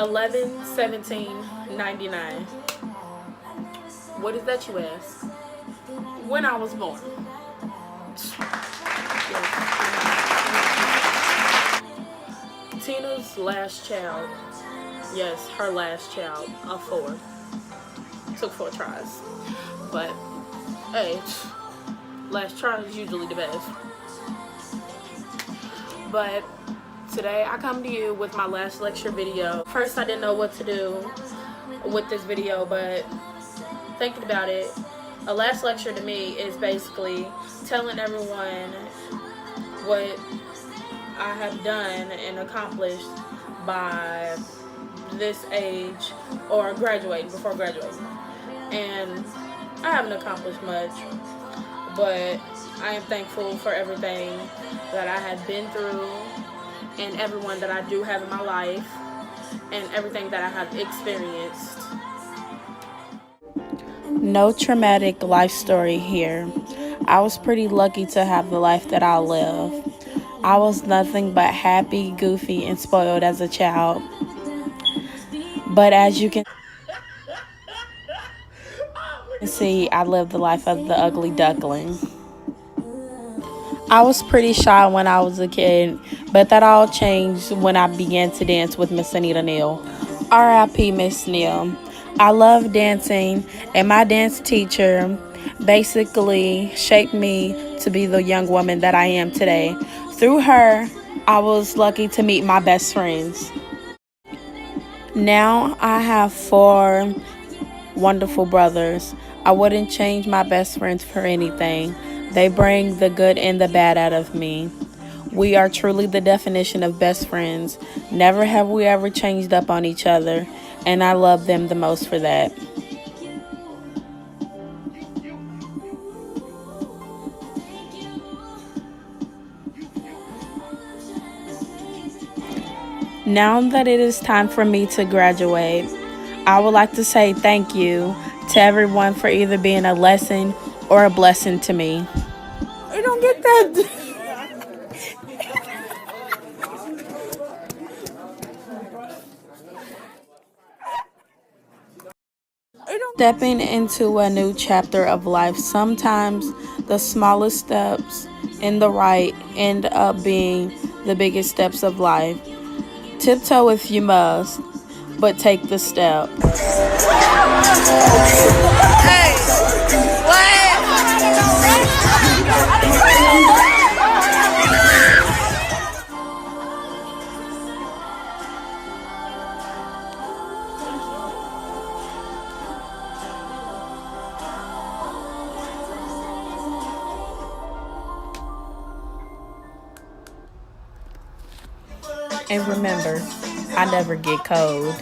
11/17/99. What is that, you ask? When I was born. Tina's last child. Yes, her last child of 4. Took 4 tries. But, hey, last try is usually the best. But today I come to you with my last lecture video. First, I didn't know what to do with this video, but thinking about it, a last lecture to me is basically telling everyone what I have done and accomplished by this age, or before graduating. And I haven't accomplished much, but I am thankful for everything that I have been through and everyone that I do have in my life and everything that I have experienced. No traumatic life story here. I was pretty lucky to have the life that I live. I was nothing but happy, goofy, and spoiled as a child. But as you can see, I lived the life of the ugly duckling. I was pretty shy when I was a kid, but that all changed when I began to dance with Miss Anita Neal. R.I.P. Miss Neal. I love dancing, and my dance teacher basically shaped me to be the young woman that I am today. Through her, I was lucky to meet my best friends. Now I have 4 wonderful brothers. I wouldn't change my best friends for anything. They bring the good and the bad out of me. We are truly the definition of best friends. Never have we ever changed up on each other, and I love them the most for that. Now that it is time for me to graduate, I would like to say thank you to everyone for either being a lesson or a blessing to me. I don't get that. Stepping into a new chapter of life, sometimes the smallest steps in the right end up being the biggest steps of life. Tiptoe if you must, but take the step. Hey, and remember, I never get cold.